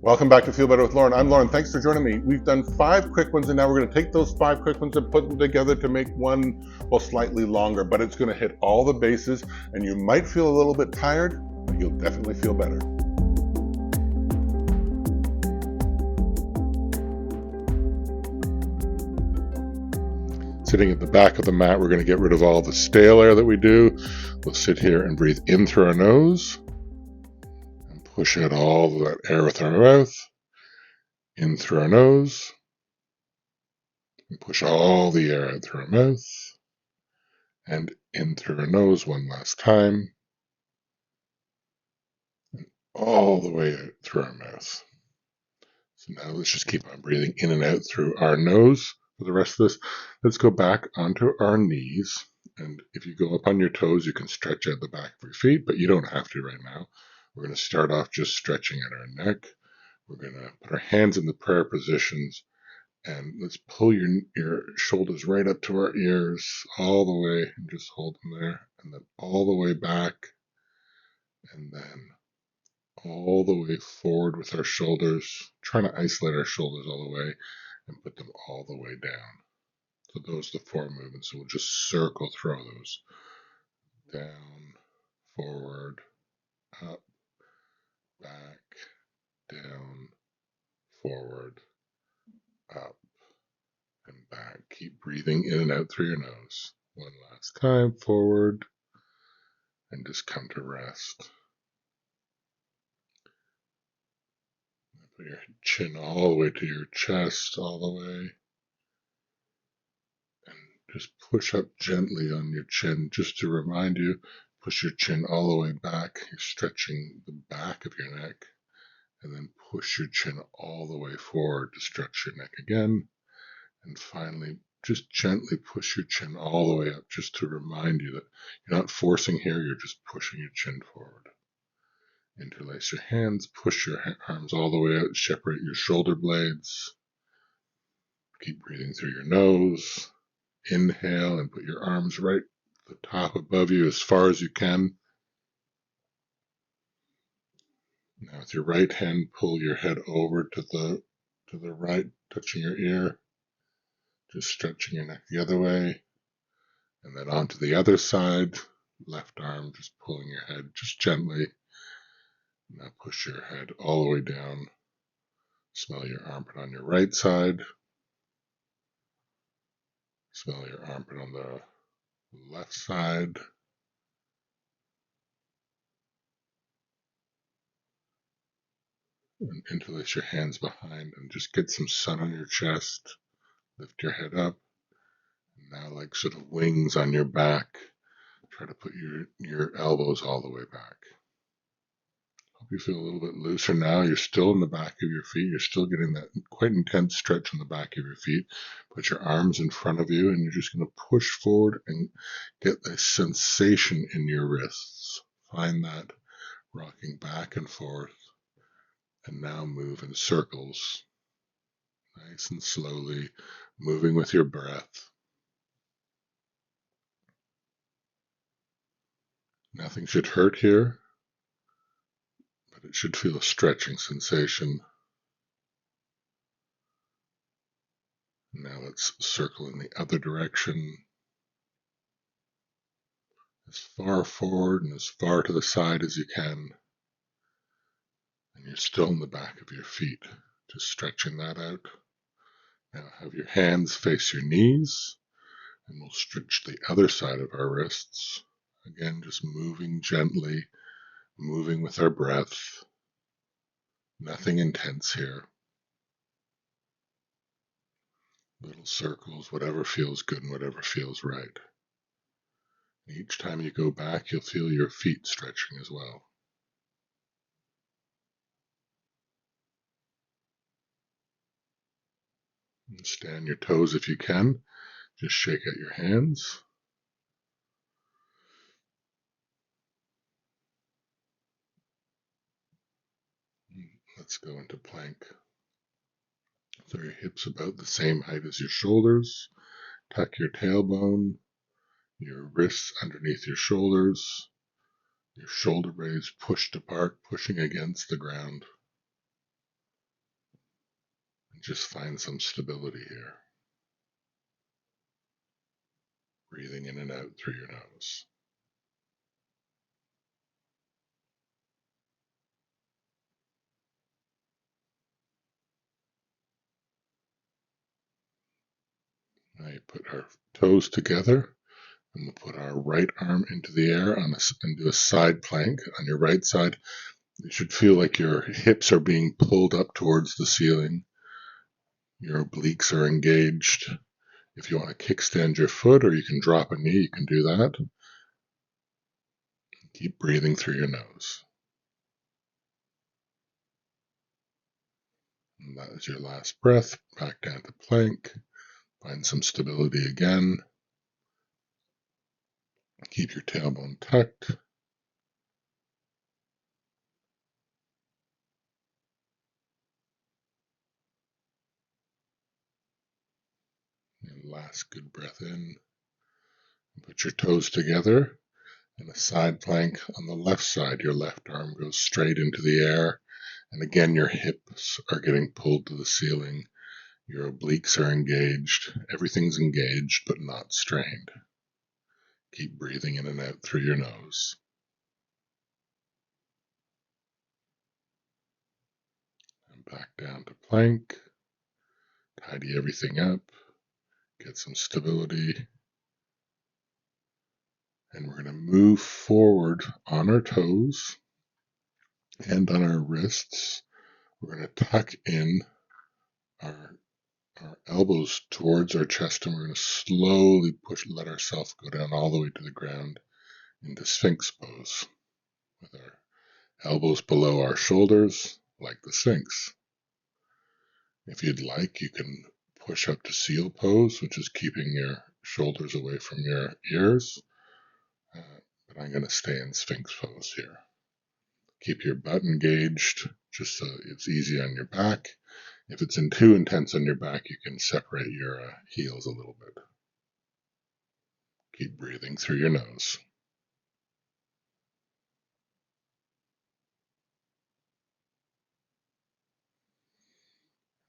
Welcome back to Feel Better with Lauren. I'm Lauren. Thanks for joining me. We've done 5 quick ones, and now we're going to take those 5 quick ones and put them together to make one, well, slightly longer, but it's going to hit all the bases, and you might feel a little bit tired, but you'll definitely feel better. Sitting at the back of the mat, we're going to get rid of all the stale air that we do. We'll sit here and breathe in through our nose and push out all of that air with our mouth. In through our nose, and push all the air out through our mouth, and in through our nose one last time, and all the way out through our mouth. So now let's just keep on breathing in and out through our nose for the rest of this. Let's go back onto our knees, and if you go up on your toes, you can stretch out the back of your feet, but you don't have to right now. We're going to start off just stretching at our neck. We're going to put our hands in the prayer positions. And let's pull your shoulders right up to our ears, all the way, and just hold them there. And then all the way back. And then all the way forward with our shoulders. Trying to isolate our shoulders all the way and put them all the way down. So those are the 4 movements. So we'll just circle through those. Down, forward, up, back, down, forward, up, and back. Keep breathing in and out through your nose. One last time, forward, and just come to rest. Put your chin all the way to your chest, all the way. And just push up gently on your chin, just to remind you, push your chin all the way back. You're stretching the back of your neck. And then push your chin all the way forward to stretch your neck again. And finally, just gently push your chin all the way up, just to remind you that you're not forcing here, you're just pushing your chin forward. Interlace your hands, push your arms all the way out, separate your shoulder blades. Keep breathing through your nose. Inhale and put your arms right at the top above you as far as you can. Now with your right hand, pull your head over to the right, touching your ear. Just stretching your neck the other way. And then onto the other side. Left arm, just pulling your head just gently. Now push your head all the way down. Smell your armpit on your right side. Smell your armpit on the left side. And interlace your hands behind and just get some sun on your chest. Lift your head up. And now like sort of wings on your back. Try to put your elbows all the way back. Hope you feel a little bit looser now. You're still in the back of your feet. You're still getting that quite intense stretch on the back of your feet. Put your arms in front of you and you're just going to push forward and get a sensation in your wrists. Find that rocking back and forth. And now move in circles. Nice and slowly, moving with your breath. Nothing should hurt here, but it should feel a stretching sensation. Now let's circle in the other direction. As far forward and as far to the side as you can. And you're still in the back of your feet, just stretching that out. Now have your hands face your knees, and we'll stretch the other side of our wrists. Again, just moving gently, moving with our breath. Nothing intense here. Little circles, whatever feels good and whatever feels right. Each time you go back, you'll feel your feet stretching as well. And stay on your toes if you can. Just shake out your hands. Let's go into plank. So your hips about the same height as your shoulders. Tuck your tailbone, your wrists underneath your shoulders, your shoulder blades pushed apart, pushing against the ground. Just find some stability here. Breathing in and out through your nose. Now you put our toes together, and we'll put our right arm into the air and do a side plank on your right side. You should feel like your hips are being pulled up towards the ceiling. Your obliques are engaged. If you want to kickstand your foot or you can drop a knee, you can do that. Keep breathing through your nose. And that is your last breath. Back down to plank. Find some stability again. Keep your tailbone tucked. And last good breath in. Put your toes together and a side plank on the left side. Your left arm goes straight into the air. And again, your hips are getting pulled to the ceiling. Your obliques are engaged. Everything's engaged, but not strained. Keep breathing in and out through your nose. And back down to plank. Tidy everything up. Get some stability. And we're going to move forward on our toes and on our wrists. We're going to tuck in our elbows towards our chest, and we're going to slowly let ourselves go down all the way to the ground into Sphinx pose with our elbows below our shoulders like the Sphinx. If you'd like, you can push up to seal pose, which is keeping your shoulders away from your ears, but I'm going to stay in Sphinx pose here. Keep your butt engaged just so it's easy on your back. If it's too intense on your back, you can separate your heels a little bit. Keep breathing through your nose.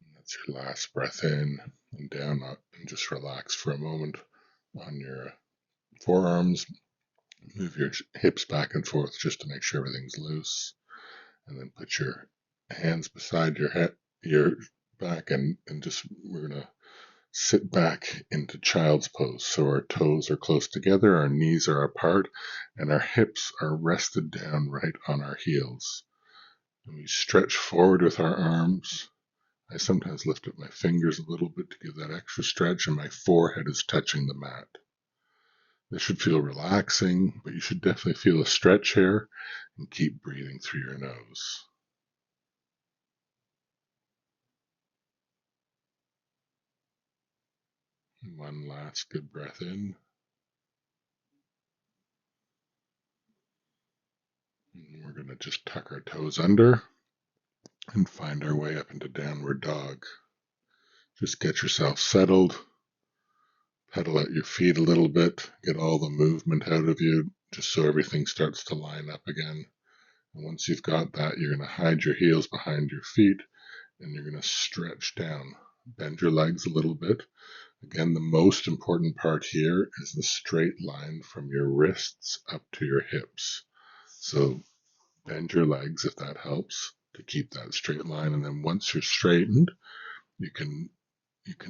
And that's your last breath in and down, and just relax for a moment on your forearms. Move your hips back and forth just to make sure everything's loose. And then put your hands beside your head, your back, and just we're going to sit back into child's pose. So our toes are close together, our knees are apart, and our hips are rested down right on our heels. And we stretch forward with our arms. I sometimes lift up my fingers a little bit to give that extra stretch, and my forehead is touching the mat. This should feel relaxing, but you should definitely feel a stretch here, and keep breathing through your nose. One last good breath in. And we're going to just tuck our toes under and find our way up into downward dog. Just get yourself settled. Pedal out your feet a little bit. Get all the movement out of you just so everything starts to line up again. And once you've got that, you're going to hide your heels behind your feet and you're going to stretch down. Bend your legs a little bit. Again, the most important part here is the straight line from your wrists up to your hips. So bend your legs if that helps to keep that straight line. And then once you're straightened, you can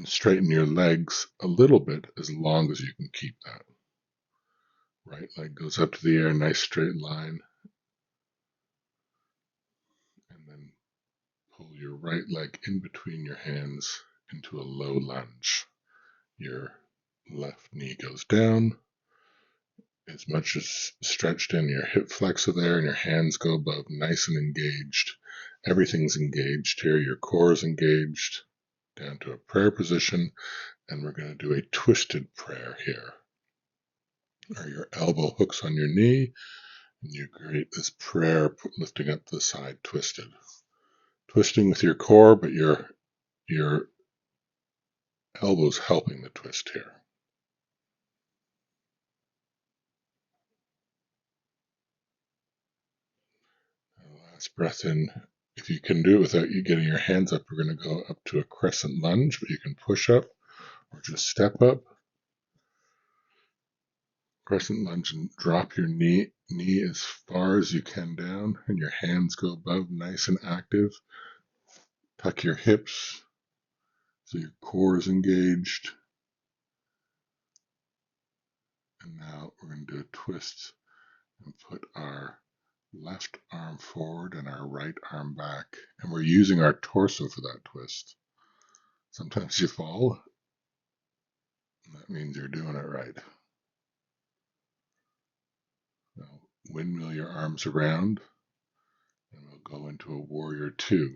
straighten your legs a little bit as long as you can keep that. Right leg goes up to the air, nice straight line. And then pull your right leg in between your hands into a low lunge. Your left knee goes down as much as stretched in, your hip flexor there, and your hands go above, nice and engaged. Everything's engaged here. Your core is engaged down to a prayer position, and we're going to do a twisted prayer here. Are your elbow hooks on your knee, and you create this prayer lifting up the side twisted. Twisting with your core, but your elbows helping the twist here. And last breath in If you can do it without you getting your hands up, we're going to go up to a crescent lunge, but you can push up or just step up. Crescent lunge and drop your knee as far as you can down, and your hands go above, nice and active. Tuck your hips so your core is engaged. And now we're going to do a twist and put our left arm forward and our right arm back. And we're using our torso for that twist. Sometimes you fall, and that means you're doing it right. Now, windmill your arms around, and we'll go into a warrior two.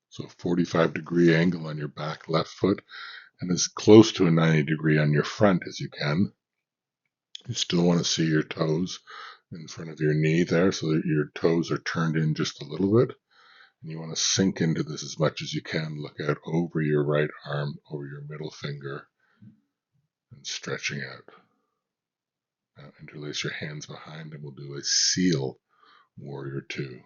So 45-degree angle on your back left foot, and as close to a 90-degree on your front as you can. You still want to see your toes in front of your knee there so that your toes are turned in just a little bit. And you want to sink into this as much as you can. Look out over your right arm, over your middle finger, and stretching out. Now interlace your hands behind, and we'll do a seal warrior two,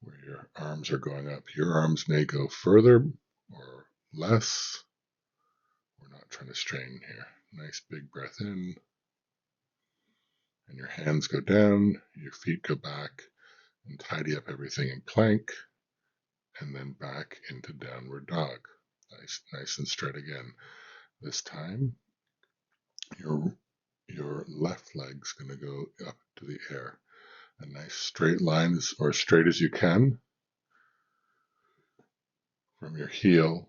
where your arms are going up. Your arms may go further or less. We're not trying to strain here. Nice big breath in, and your hands go down, your feet go back, and tidy up everything in plank, and then back into downward dog. Nice and straight again. This time, your left leg's going to go up to the air. A nice straight line, or as straight as you can, from your heel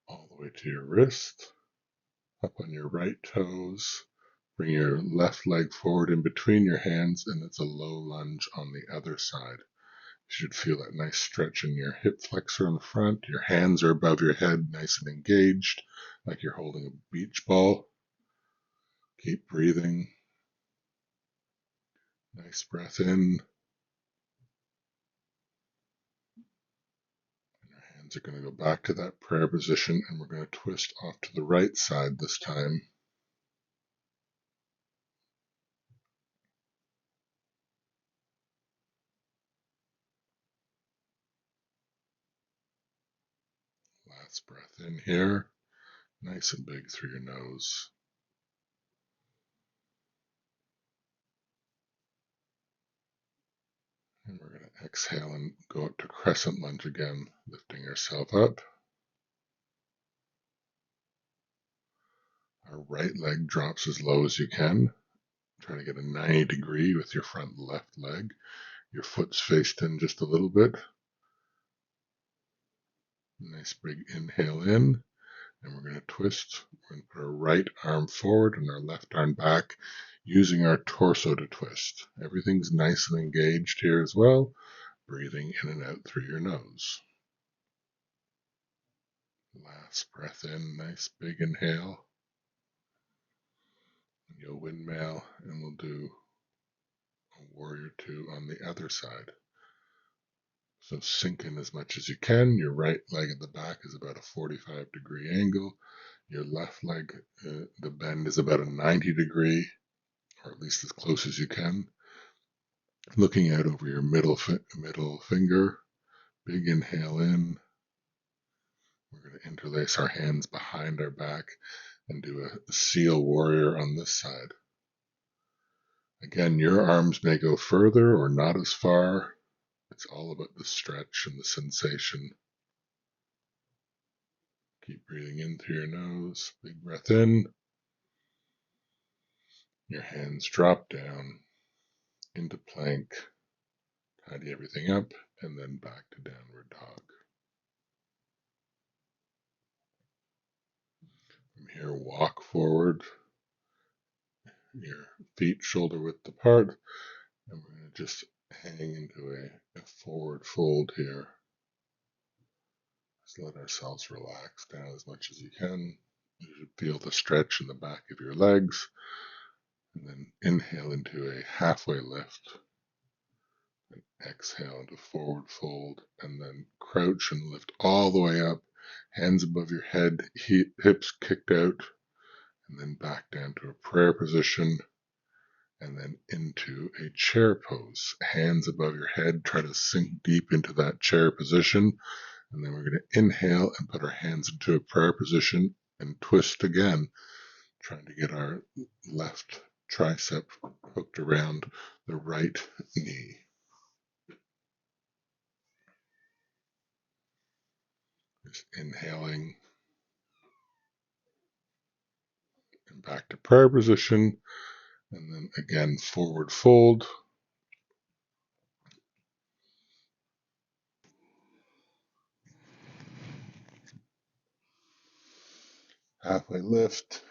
all the way to your wrist, up on your right toes. Bring your left leg forward in between your hands, and it's a low lunge on the other side. You should feel that nice stretch in your hip flexor in the front. Your hands are above your head, nice and engaged, like you're holding a beach ball. Keep breathing. Nice breath in. And your hands are going to go back to that prayer position, and we're going to twist off to the right side this time. Last breath in here. Nice and big through your nose. And we're going to exhale and go up to crescent lunge again, lifting ourselves up. Our right leg drops as low as you can. Try to get a 90-degree with your front left leg. Your foot's faced in just a little bit. Nice big inhale in. And we're going to twist. We're going to put our right arm forward and our left arm back, using our torso to twist. Everything's nice and engaged here as well. Breathing in and out through your nose. Last breath in, nice big inhale. You'll windmill, and we'll do a warrior two on the other side. So sink in as much as you can. Your right leg at the back is about a 45-degree angle. Your left leg, the bend is about a 90-degree, or at least as close as you can. Looking out over your middle finger. Big inhale in. We're going to interlace our hands behind our back and do a seal warrior on this side. Again, your arms may go further or not as far. It's all about the stretch and the sensation. Keep breathing in through your nose. Big breath in. Your hands drop down into plank. Tidy everything up, and then back to downward dog. From here, walk forward. Your feet shoulder width apart, and we're going to just hang into a forward fold here. Just let ourselves relax down as much as you can. You should feel the stretch in the back of your legs, and then inhale into a halfway lift, and exhale into forward fold, and then crouch and lift all the way up, hands above your head, hips kicked out, and then back down to a prayer position. and then into a chair pose. Hands above your head, try to sink deep into that chair position. And then we're going to inhale and put our hands into a prayer position and twist again, trying to get our left tricep hooked around the right knee. Just inhaling and back to prayer position. And then again, forward fold. Halfway lift.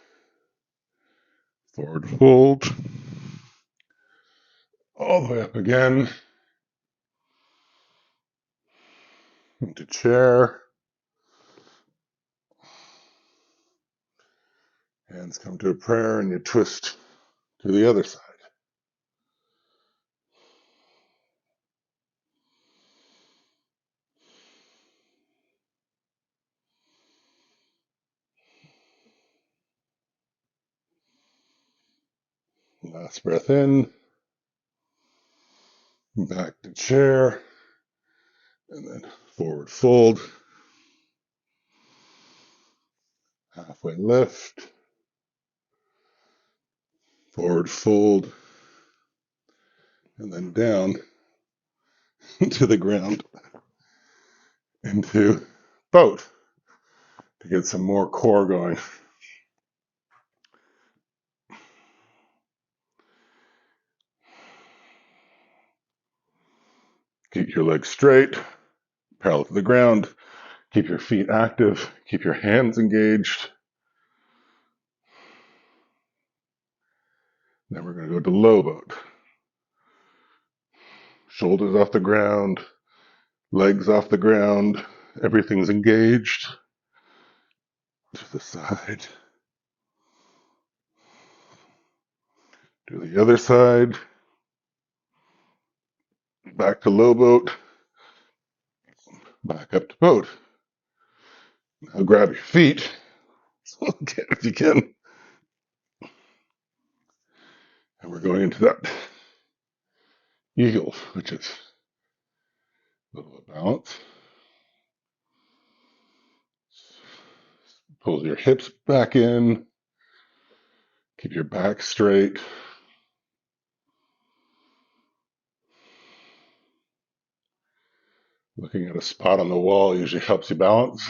Forward fold. All the way up again. Into chair. Hands come to a prayer and you twist to the other side. Last breath in. Back to chair. And then forward fold. Halfway lift. Forward fold. And then down to the ground. Into boat to get some more core going. Keep your legs straight, parallel to the ground. Keep your feet active. Keep your hands engaged. Then we're going to go to low boat. Shoulders off the ground, legs off the ground. Everything's engaged. To the side. To the other side. Back to low boat. Back up to boat. Now grab your feet. Okay, if you can. And we're going into that eagle, which is a little bit of balance. Pull your hips back in. Keep your back straight. Looking at a spot on the wall usually helps you balance.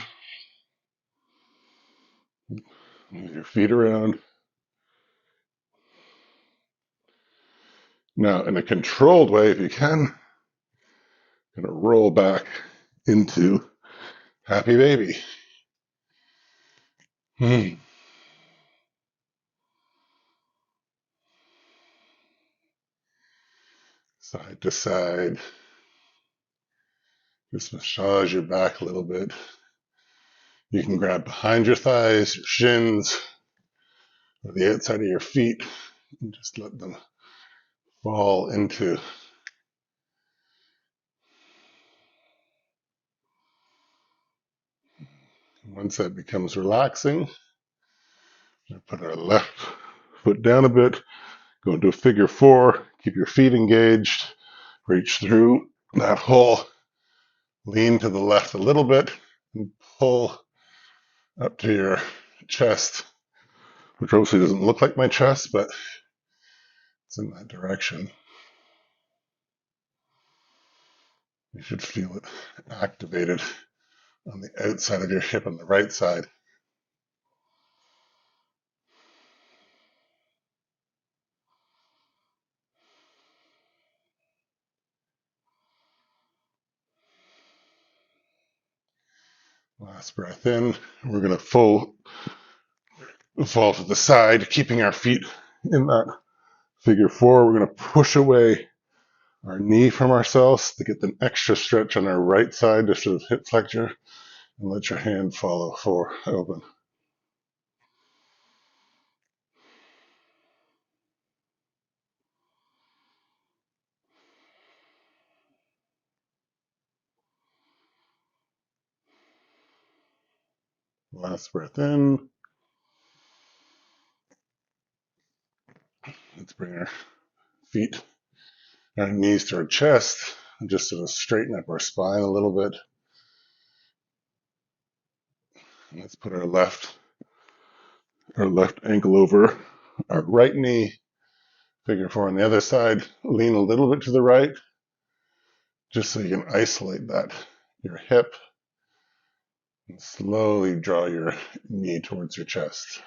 Move your feet around. Now, in a controlled way, if you can, going to roll back into happy baby. Side to side. Just massage your back a little bit. You can grab behind your thighs, your shins, or the outside of your feet, and just let them fall into. Once that becomes relaxing, we'll put our left foot down a bit, go into a figure four, keep your feet engaged, reach through that hole, lean to the left a little bit, and pull up to your chest, which obviously doesn't look like my chest, but it's in that direction. You should feel it activated on the outside of your hip on the right side. Last breath in. We're going to fall to the side, keeping our feet in that figure four. We're going to push away our knee from ourselves to get an extra stretch on our right side, just sort of hip flexor, and let your hand follow for open. Last breath in. Let's bring our feet, our knees to our chest, and just sort of straighten up our spine a little bit. And let's put our left ankle over our right knee. Figure 4 on the other side. Lean a little bit to the right, just so you can isolate your hip, and slowly draw your knee towards your chest.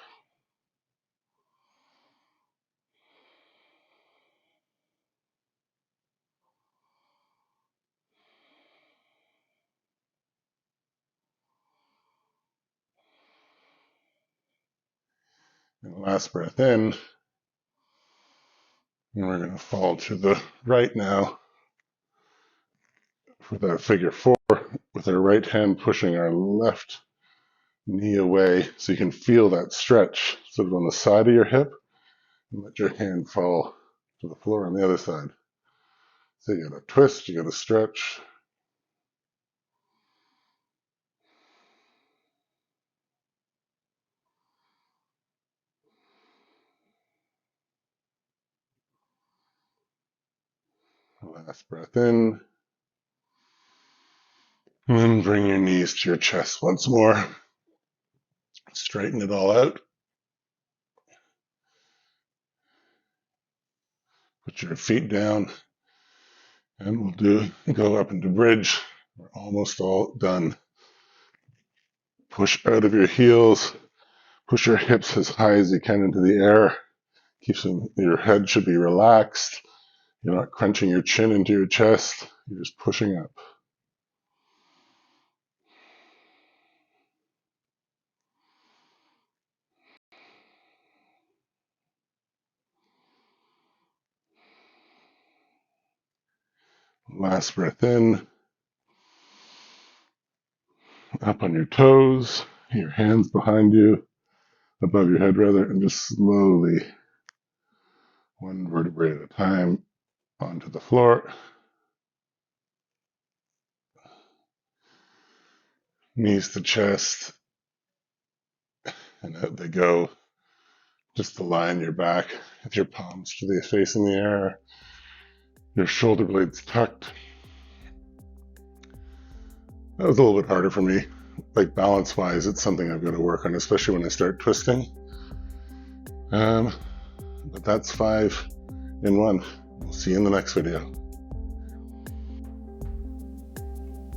And last breath in, and we're going to fall to the right now for that figure 4, with our right hand pushing our left knee away, so you can feel that stretch sort of on the side of your hip, and let your hand fall to the floor on the other side. So you got to twist, you got to stretch. Last breath in. And then bring your knees to your chest once more. Straighten it all out. Put your feet down. And we'll go up into bridge. We're almost all done. Push out of your heels. Push your hips as high as you can into the air. Your head should be relaxed. You're not crunching your chin into your chest. You're just pushing up. Last breath in. Up on your toes. Your hands behind you. Above your head, rather. And just slowly, one vertebrae at a time, onto the floor. Knees to chest. And out they go. Just align your back with your palms to the face in the air. Your shoulder blades tucked. That was a little bit harder for me. Like balance-wise, it's something I've got to work on, especially when I start twisting. But that's 5 in 1. We'll see you in the next video.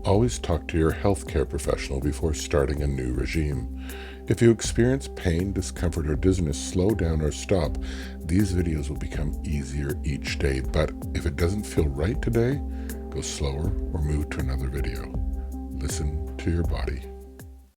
Always talk to your healthcare professional before starting a new regime. If you experience pain, discomfort, or dizziness, slow down or stop. These videos will become easier each day, but if it doesn't feel right today, go slower or move to another video. Listen to your body.